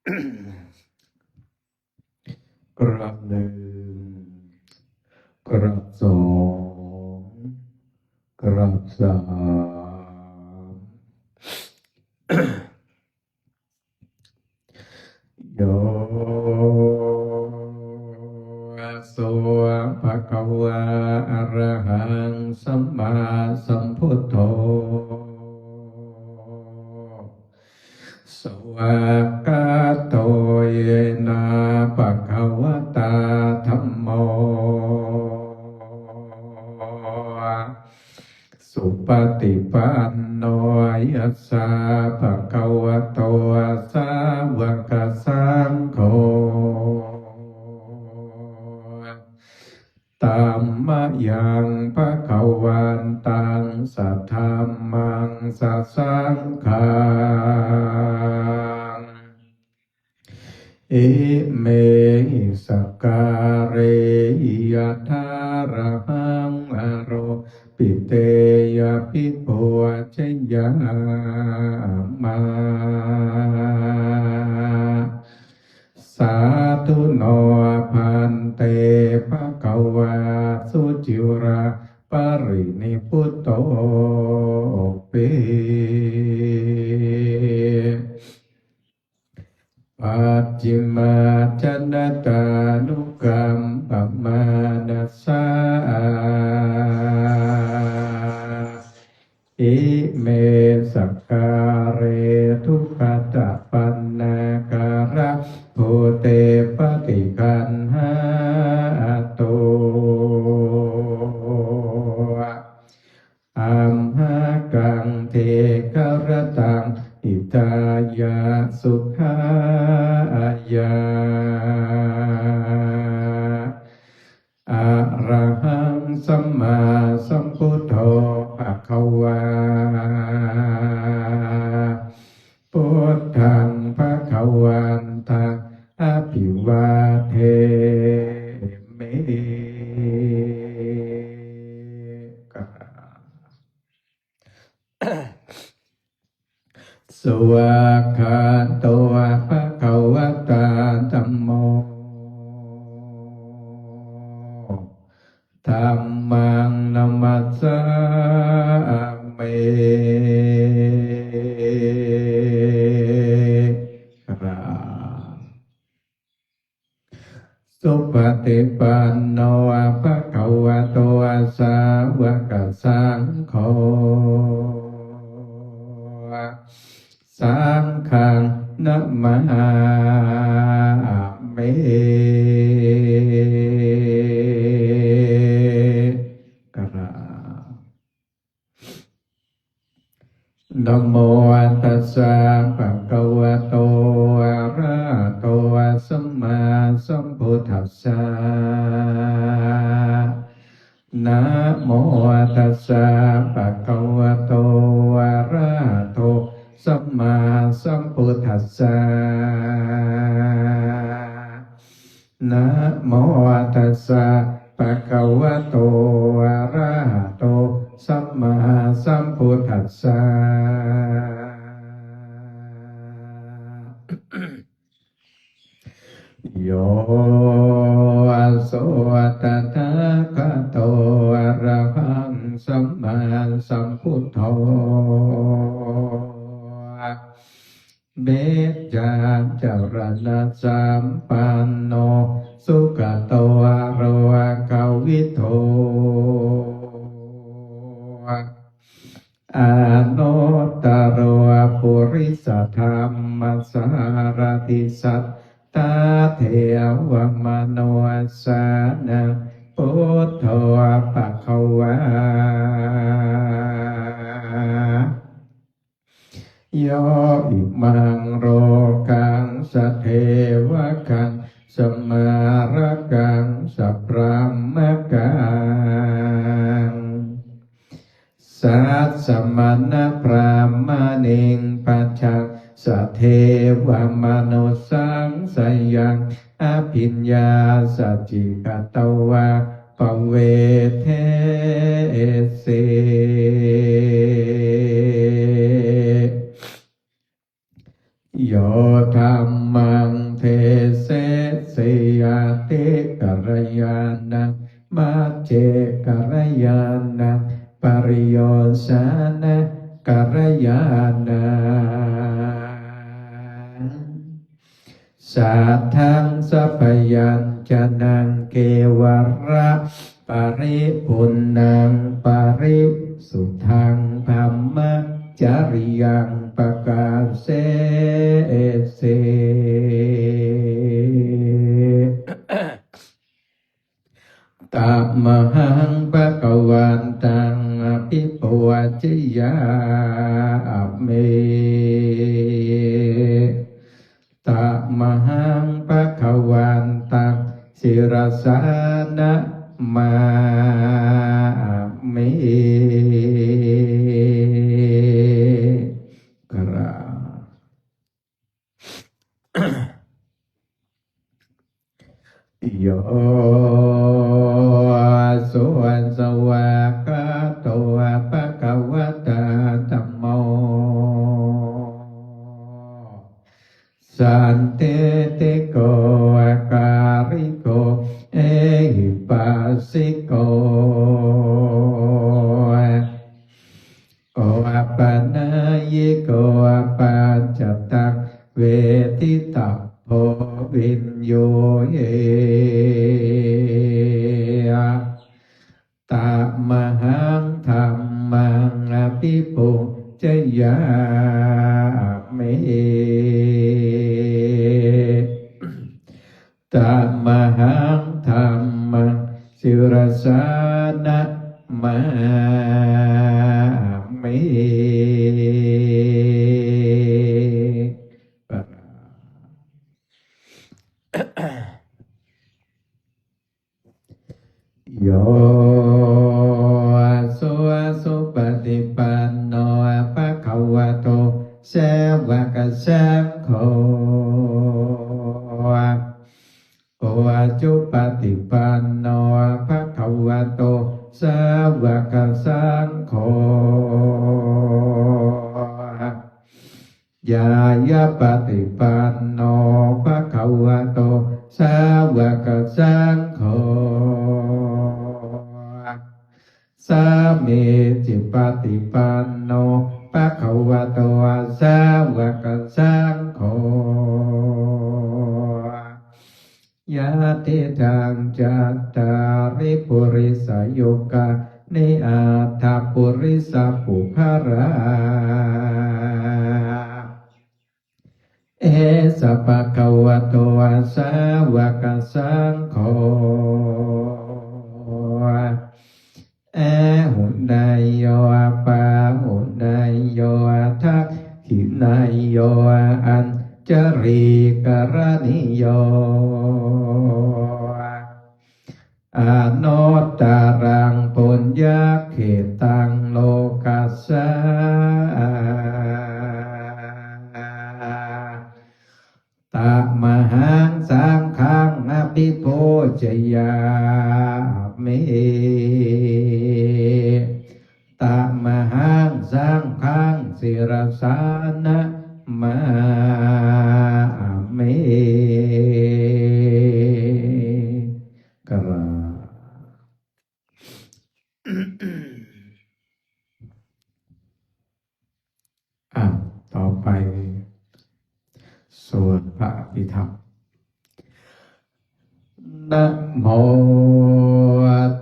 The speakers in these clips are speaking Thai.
กราบหนึ่งกราบสองกราบสามโยโสภะคะวะอะระหังสัมมาสัมพุทโธสวากขาโตเยนะภะคะวะตาธัมโมสุปฏิปันโนยัสสะภะคะวะโตสาวกสังโฆธัมมยังภะคะวันตังสัทธัมมังสัสสังฆังอิเมหิสกการะยะถาระหังอโรปิเตยะภิโพชยามาสาธุโนพันเตภะคะวะสุจิราปรินิพพุตโตเปปัจจิมาจันตานุกรรมปมานัสสาอิเมสักการะทุกขตะปันนาการะโพเตปฏิคันหาตุอัมหากังเทกรตังอิตายาสุขายาอะระหังสัมมาสัมพุทโธภะคะวาพุทธังภะคะวันตังอภิวาเทมิกะสวากขาโตภะคะวะตาธัมโมธัมมังนัมมัสสามิสุปฏิปันโนภะคะวะโตสาวกสังโฆสังฆังนะมามิกราบนะโมตัสสะภะคะวะโตอะระหะโตสัมมาสัมพุทธัสสะนะโมตัสสะภะคะวะโตอะระหะโตสัมมาสัมพุทธัสสะนะโมตัสสะภะคะวะโตอะระหะโตสัมมาสัมพุทธัสสะโยโสตถาคโตอะระหังสัมมาสัมพุทโธเบจจาจารณะสัมปันโนสุขโตอะโรกวิโทอนุตตโรปุริสธรรมสารติสัตตาเทวมโนสานังพุทโธภะคะวาโยอิมังโรกังสะเทวะกังสมาระกังสัพพะมะกังสัสสมณพราหมณิงปัจจังสะเทวมนุสังสยังอภิญญาสัจจิกตวะปเวเทสิโย โยธัมมังเทเสสยติกัลยาณังมัจเจกัลยาณังปริโยสานะกัลยาณังสัทธังสัพยัญชนะเกวระปริปุณังปริสุทธังธัมมจริยังปกาเสเสตัมมหังภะคะวันตังอภิปูชยามิตัมมหังภะคะวันตังศิรสานะมามิกราโยสุสวากาโตภะคะวะตาธัมโมสันติติโกอาการิโกเอหิปัสสิโกโออัปปนายโกอัปปัจจตังเวทิตัพโพวินโยเยตัมมหังธัมมังอภิปุจยามิตัมมหังธัมมังศิรสานะมามิโยสุปฏิปันโนภะคะวะโตสาวกสังโฆโอจุปฏิปันโนภะคะวะโตสาวกสังโฆญาญาปฏิปันโนภะคะวะโตสาวกสังโฆสามีจิปฏิปันโนภะคะวะโตสาวกสังโฆยะติทังจัตตาริปุริสยุกะนิอาถาปุริสปุภราเอสะภะคะวะโตสาวกสังโฆเอหุนายโยปาหุนายโยทักขินายโยอัญจริกรณิโยอโนตตารังปุญญาเขตังโลกัสสะตัมมหังสังฆังอภิปูชยามิตัมมหังสังฆังศิรสานะมามิกราต่อไปสวดพระอภิธรรมนะโม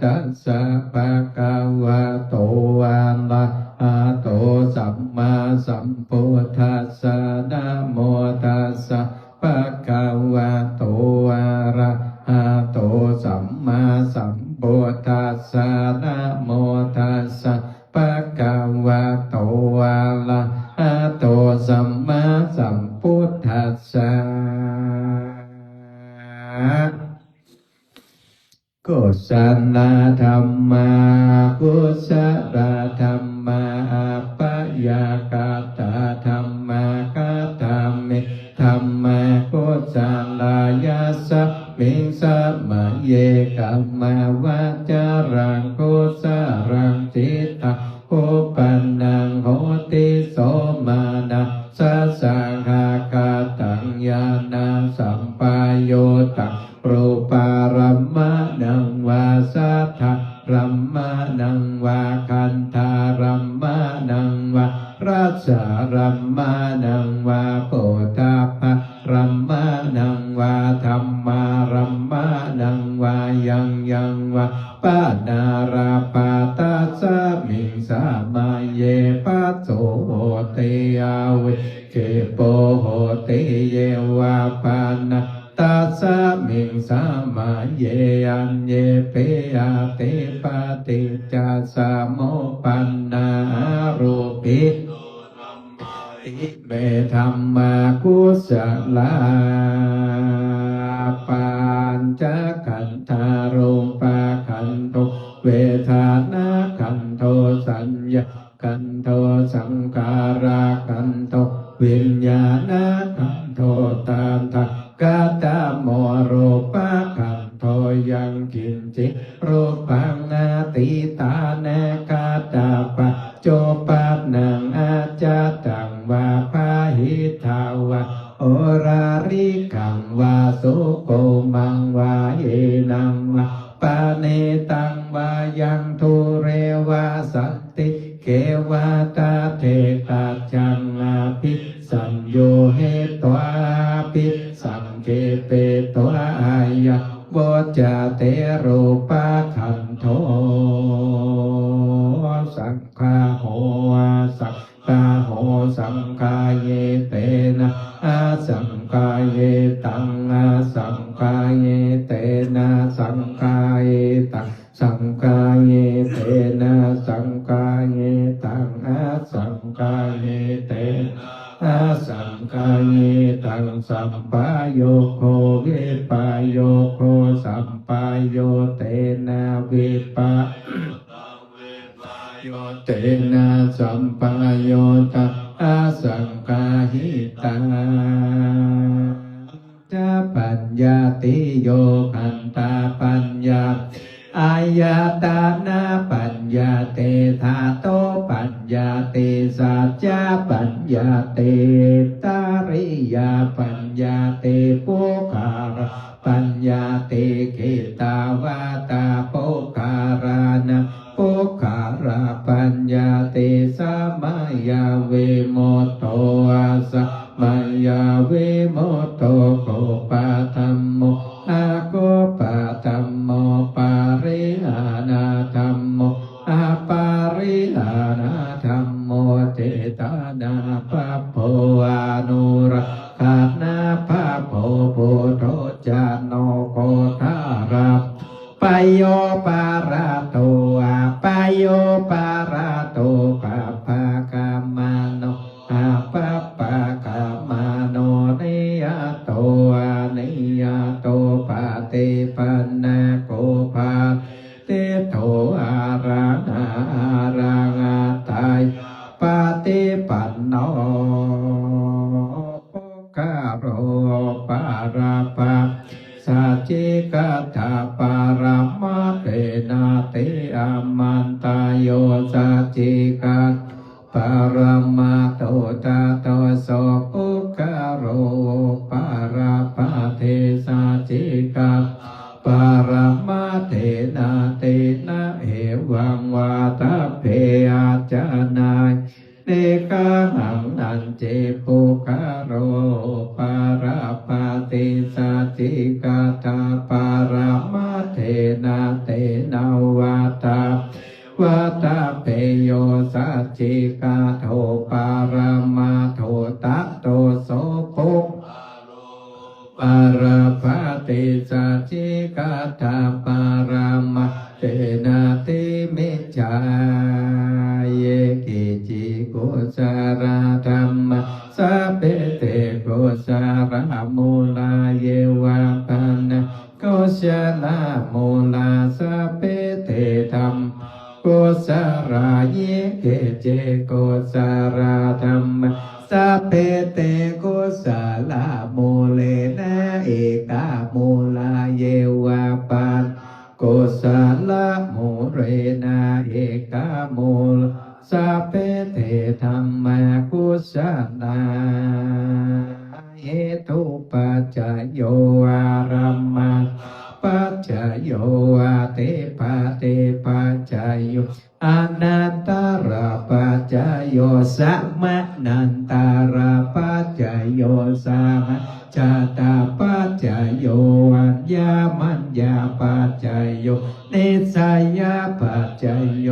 ตัสสะภะคะวะโตอะระหะโตสัมมาสัมพุทธัสสะนะโมตัสสะภะคะวะโตอะระหะโตสัมมาสัมพุทธัสสะนะโมตัสสะภะคะวะโตอะระหะโตสัมมาสัมพุทธัสสะกุศลธรรมากุศลธรรมาปยากาตธรรมากัตถามิธรรมากุศลายาสัพมิงสัมมาเยกัมมาวาจารังกุศลังจิตต อุปันนังโหติโสมานะสัสสะหาคาตังญาณสัมปายโยตังรูปารัมมะนังวาสัทธารัมมะนังวาคันธารัมมะนังวารัสสะรัมมะนังวาโพธาภะรัมมะนังวาธัมมารัมมะนังวายังวาปานาราปาตัสสะมิงสามาเยปัสโสโหติอาเวเกโปโหติเยวาปานาตัสสะมิงสามาเยอันเยเปอาเตปะติจัสสะโมปันนารูปิติเมธัมมากุสลาปัญจขันธารุปาขันโตเวทานาขันโทสัญญาขันโทสังขาราขันโทวิญญาณขันโทตามทักกาตโมโรปะขันโทยังกินจิรูปังอาติตานาคาตาปะโจปัสนังอาจาตังวาพาหิทาวะโอราริกังวาสุโกมังวาเยนังวาปาเนตังวายังทุเรวาสันติเกวาตาเทตาจังอาภิสัญโยเหตวาภิสังเกเปตวาอายะโวจาเตโรปะขันโทสังฆาโหสังฆาโหสังฆาเยเตนะอาสังฆาเยตังอาสังฆาเยเตนะสังฆาเยตังสังฆาเยเตนะสังฆาเยตังอาสังฆาเยเตอาสังฆาเยตังสัมปายโยโควิปายโยโคสัมปายโยเตนะวิปะโยเตนะสัมปายโยตังอาสังฆาหิตังจะปัญญาติโยขันตาปัญญาอายตานาปัญญาเตธาโตปัญญาเตสัจจปัญญาเตตาริยาปัญญาเตปุคาระปัญญาเตเกตาวาตาปุคารานะปุคาราปัญญาเตสัมมายาเวโมตโตอาสะมายาเวโมตโตโกปะธัมโมอาโกปะธัมโมปาริหานาธัมโมอาปาริหานาธัมโมเจตานาปะโพอานุรักขานาปะโพปุถโธจาโนโกธาราปายโยปาราโตอาปายโยปาราโตปะภะกามโนอาปะปะกามโนนิยโตอานิยโตปะเตปันนาโกภาเตโตอารานาอารังอาตายปะเตปันโนโกโรปาราปะสัจจิกัตถาปารามะเตนะเตอามันตายโยสัจจิกัตปารามะโตตะโตโสปุคโรปาราปะเทสัจจิกัตปารามะเตนะเตนะเหวังวาตะเพอาจานายเนกาหังอันเจปุคโรปาราปะเตสัจจิกัตถาปารามะเทนะเตนะวาตาวัตาเปโยสัจจิกาโทปารามาโทตะโตโสปุปาราภาติสัจจิกาถาปารามาเตนะติมิจฉาเยกิจิกุสาราธัมมะสัพเพเตกุสารามูลาเยวาปันนะกุศลมูลาสัพเพเตธัมกุสาราเยเกเจกุสาราธัมมะสัพเพเตกุสาลามูเลนะเอกามูลาเยวาปันกุสาลามูเรนะเอกามูล ปัจจโยอารัมมาปัจจโยอาเตปะเตปัจจโยอนันตระปัจจโยสัมมนันตระปัจจโยสัมมจตาปัจจโยอัญญมัญญาปัจจโยนิสัยยปัจจโย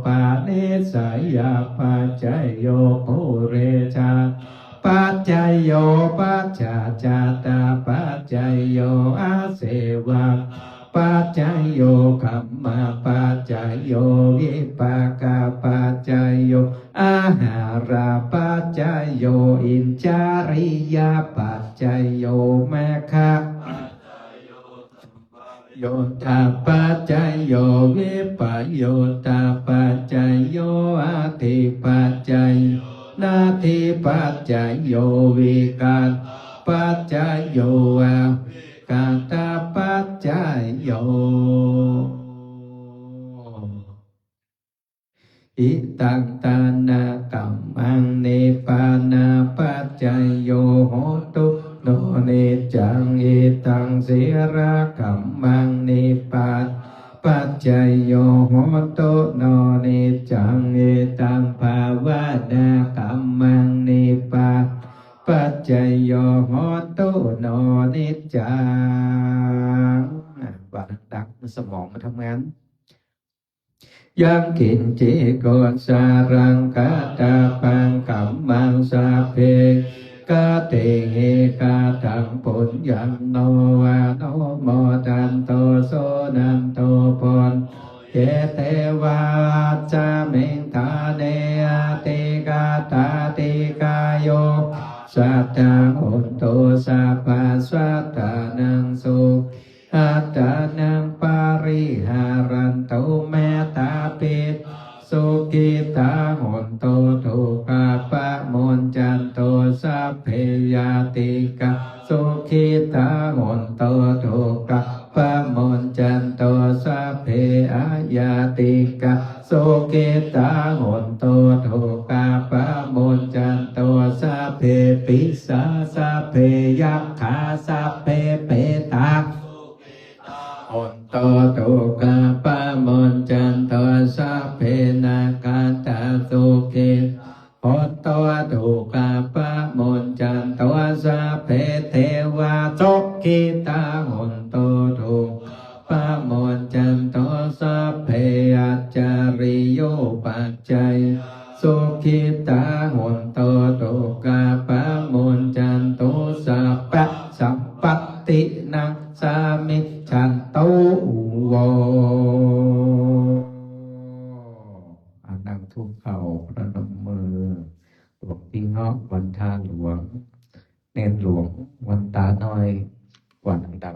ปานิสัยยปัจจโยปุเรชาปัจจโยปัจจจตาปัจจโยอาเสวะปัจจโยคัมมาปัจจโยวิปากาปัจจโยอาหาราปัจจโยอินจาริยาปัจจโยแมคะโยตาปัจจโยวิปโยตาปัจจโยอาทิปัจจโยนาทิปัจจโยวิกาปัจจโยอากาตาปัจจโยอิตังตานากัมมังเนปานาปัจจโยโหตุโนเนจังอิตังเสระกัมมังเนปาปัจจโยโหตุโนเนจังอิตังภาวนากัมมังเนปาปัจจโยโหตุโนเนจังว่าดังๆสมองมันทำงานยังกินจิโกสารังกาตาปังกัมมังสาเพกาเตเหกาทังปุญญังโนวาโนโมตันโตโสนันโตปนเจเตวาจามิงทาเนอาติกาตาติกาโยสัตตาหุนโตสัพพะสัตตานังสุอัตตานังปาริหารันโตเมตตาปิสุกิตาหุนโตทุกขปะมนจันโตสัพเพยาติกาสุขิตาหุนโตทุกขปะมนจันโตสัพเพอายาติกาสุขิตาหุนโตทุกขปะมนจันโตสัพเพปิสาสัพเพยัคขาสัพเพเปตาหุนโตทุกขปะมนจันโตสัพเพนาคาตาสุขิหุนโตทุกขปะมนจันโตสัพเพเทวาสุขิตาหุนโตทุกปะมนจันโตสัพเพอัจจาริโยปัจจัยสุขิตาหุนโตทุกขปะมนจันโตสัพพะสัพปตินังสามิฉันโตโวนั่งทุ่มเข่าประนมมือหลวงพี่เงาะวันทาหลวงเนนหลวงวันตาน้อยกว่าดัง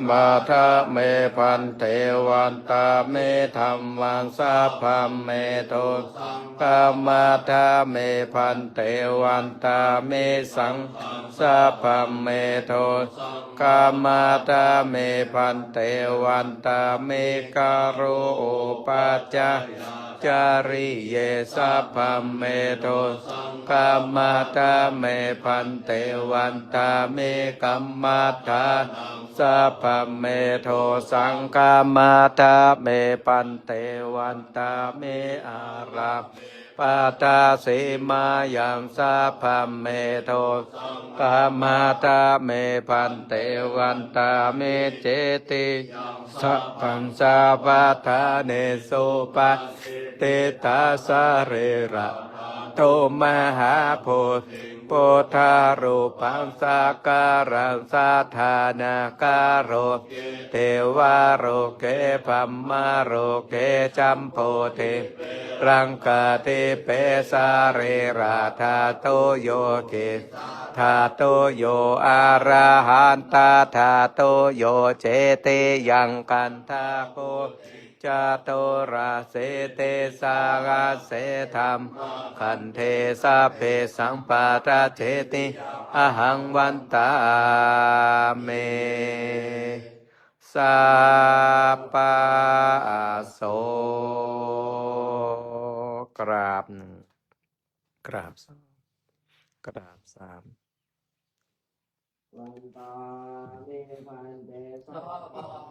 มาทะเมพันเทวันตาเมธรรมังสัพพเมโตกามาทะเมพันเทวันตาเมสังสัพพเมโตกามาทะเมพันเทวันตาเมการุปัจจาจาริเยสัพพเมโตกามาทะเมพันเทวันตาเมกัมมาทาสัพพเมโทสังฆามาทาเมปันเตวันตาเมอาราปาตาสีมายังสัพพเมโทกามาทาเมปันเตวันตาเมเจติสัพพังสัพพะทาเนสุปะเตตาสะเรระโตมหาโพธิปุถธารูปังสักการังสัทธานาการโรเทวาโรเกภัมมาโรเกจัมโพเทรังกาเทเปสาเรราธาโตโยเกธาโตโยอาราหันตาธาโตโยเจเตยังกันทาโกจาโตราเสเตสากาเสธรรมขันเทสะเพสังปาราเจติอหังวันตาเมสัพพะโสกราบ กราบกราบสาม วันตาเมพันเตสัพพะ